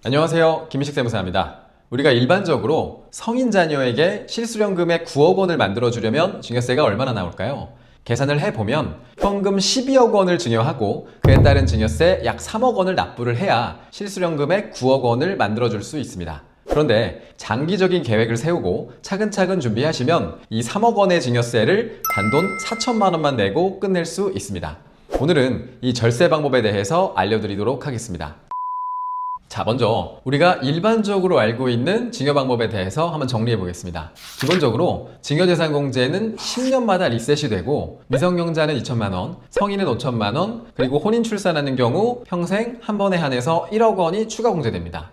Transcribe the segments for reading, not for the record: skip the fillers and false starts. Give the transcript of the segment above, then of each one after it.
안녕하세요. 김희식 세무사입니다. 우리가 일반적으로 성인 자녀에게 실수령 금액 9억 원을 만들어주려면 증여세가 얼마나 나올까요? 계산을 해보면 현금 12억 원을 증여하고 그에 따른 증여세 약 3억 원을 납부를 해야 실수령 금액 9억 원을 만들어줄 수 있습니다. 그런데 장기적인 계획을 세우고 차근차근 준비하시면 이 3억 원의 증여세를 단돈 4천만 원만 내고 끝낼 수 있습니다. 오늘은 이 절세 방법에 대해서 알려드리도록 하겠습니다. 자, 먼저 우리가 일반적으로 알고 있는 증여 방법에 대해서 한번 정리해 보겠습니다. 기본적으로 증여재산공제는 10년마다 리셋이 되고 미성년자는 2천만 원, 성인은 5천만 원, 그리고 혼인 출산하는 경우 평생 한 번에 한해서 1억 원이 추가 공제됩니다.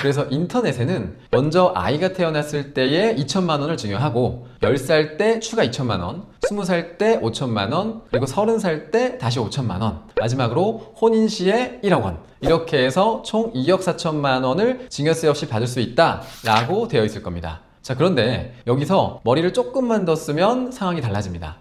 그래서 인터넷에는 먼저 아이가 태어났을 때에 2천만 원을 증여하고 10살 때 추가 2천만 원, 20살 때 5천만 원, 그리고 30살 때 다시 5천만 원, 마지막으로 혼인 시에 1억 원, 이렇게 해서 총 2억 4천만 원을 증여세 없이 받을 수 있다 라고 되어 있을 겁니다. 자, 그런데 여기서 머리를 조금만 더 쓰면 상황이 달라집니다.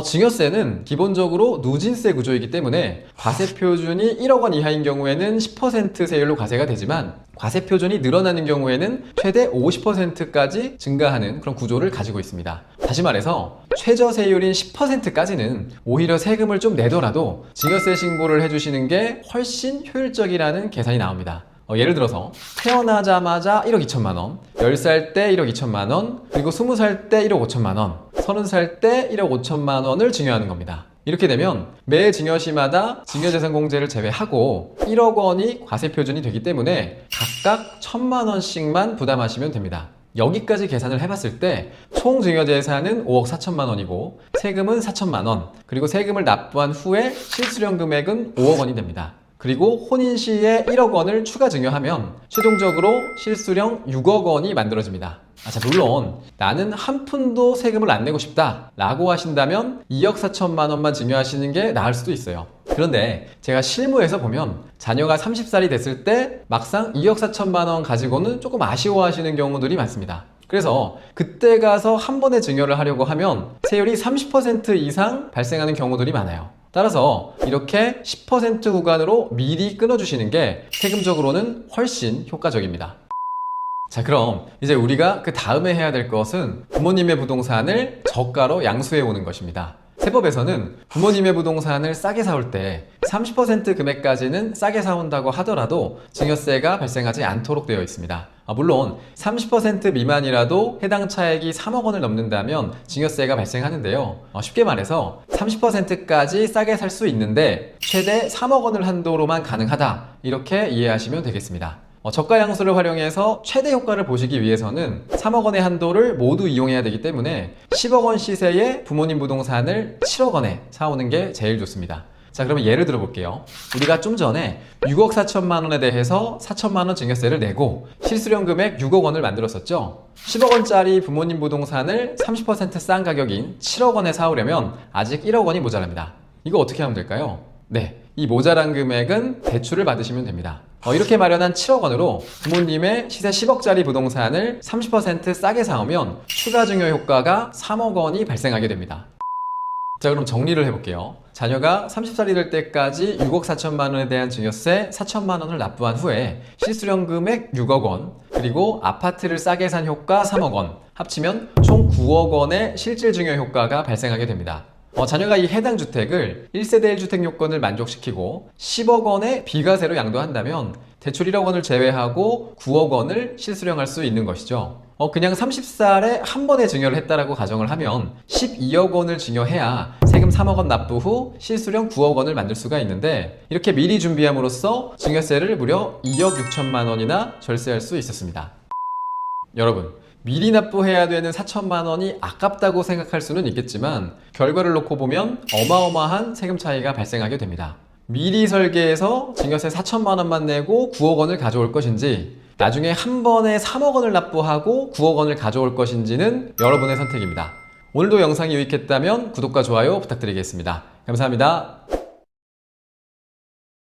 증여세는 기본적으로 누진세 구조이기 때문에 과세표준이 1억 원 이하인 경우에는 10% 세율로 과세가 되지만 과세표준이 늘어나는 경우에는 최대 50%까지 증가하는 그런 구조를 가지고 있습니다. 다시 말해서 최저세율인 10%까지는 오히려 세금을 좀 내더라도 증여세 신고를 해주시는 게 훨씬 효율적이라는 계산이 나옵니다. 예를 들어서 태어나자마자 1억 2천만 원, 10살 때 1억 2천만 원, 그리고 20살 때 1억 5천만 원, 30살 때 1억 5천만 원을 증여하는 겁니다. 이렇게 되면 매 증여시마다 증여재산공제를 제외하고 1억 원이 과세표준이 되기 때문에 각각 1천만 원씩만 부담하시면 됩니다. 여기까지 계산을 해봤을 때 총 증여재산은 5억 4천만 원이고 세금은 4천만 원, 그리고 세금을 납부한 후에 실수령 금액은 5억 원이 됩니다. 그리고 혼인 시에 1억 원을 추가 증여하면 최종적으로 실수령 6억 원이 만들어집니다. 자, 물론 나는 한 푼도 세금을 안 내고 싶다 라고 하신다면 2억 4천만 원만 증여하시는 게 나을 수도 있어요. 그런데 제가 실무에서 보면 자녀가 30살이 됐을 때 막상 2억 4천만 원 가지고는 조금 아쉬워하시는 경우들이 많습니다. 그래서 그때 가서 한 번에 증여를 하려고 하면 세율이 30% 이상 발생하는 경우들이 많아요. 따라서 이렇게 10% 구간으로 미리 끊어주시는 게 세금적으로는 훨씬 효과적입니다. 자, 그럼 이제 우리가 그 다음에 해야 될 것은 부모님의 부동산을 저가로 양수해 오는 것입니다. 세법에서는 부모님의 부동산을 싸게 사올 때 30% 금액까지는 싸게 사온다고 하더라도 증여세가 발생하지 않도록 되어 있습니다. 물론 30% 미만이라도 해당 차액이 3억 원을 넘는다면 증여세가 발생하는데요. 쉽게 말해서 30%까지 싸게 살 수 있는데 최대 3억 원을 한도로만 가능하다, 이렇게 이해하시면 되겠습니다. 저가 양수를 활용해서 최대 효과를 보시기 위해서는 3억 원의 한도를 모두 이용해야 되기 때문에 10억 원 시세의 부모님 부동산을 7억 원에 사오는 게 제일 좋습니다. 자, 그러면 예를 들어 볼게요. 우리가 좀 전에 6억 4천만 원에 대해서 4천만 원 증여세를 내고 실수령 금액 6억 원을 만들었었죠. 10억 원짜리 부모님 부동산을 30% 싼 가격인 7억 원에 사오려면 아직 1억 원이 모자랍니다. 이거 어떻게 하면 될까요? 네, 이 모자란 금액은 대출을 받으시면 됩니다. 이렇게 마련한 7억 원으로 부모님의 시세 10억짜리 부동산을 30% 싸게 사오면 추가 증여 효과가 3억 원이 발생하게 됩니다. 자, 그럼 정리를 해볼게요. 자녀가 30살이 될 때까지 6억 4천만 원에 대한 증여세 4천만 원을 납부한 후에 실수령 금액 6억 원, 그리고 아파트를 싸게 산 효과 3억 원, 합치면 총 9억 원의 실질 증여 효과가 발생하게 됩니다. 자녀가 이 해당 주택을 1세대 1주택 요건을 만족시키고 10억 원의 비과세로 양도한다면 대출 1억 원을 제외하고 9억 원을 실수령할 수 있는 것이죠. 그냥 30살에 한 번에 증여를 했다라고 가정을 하면 12억 원을 증여해야 세금 3억 원 납부 후 실수령 9억 원을 만들 수가 있는데, 이렇게 미리 준비함으로써 증여세를 무려 2억 6천만 원이나 절세할 수 있었습니다. 여러분, 미리 납부해야 되는 4천만 원이 아깝다고 생각할 수는 있겠지만 결과를 놓고 보면 어마어마한 세금 차이가 발생하게 됩니다. 미리 설계해서 증여세 4천만 원만 내고 9억 원을 가져올 것인지, 나중에 한 번에 3억 원을 납부하고 9억 원을 가져올 것인지는 여러분의 선택입니다. 오늘도 영상이 유익했다면 구독과 좋아요 부탁드리겠습니다. 감사합니다.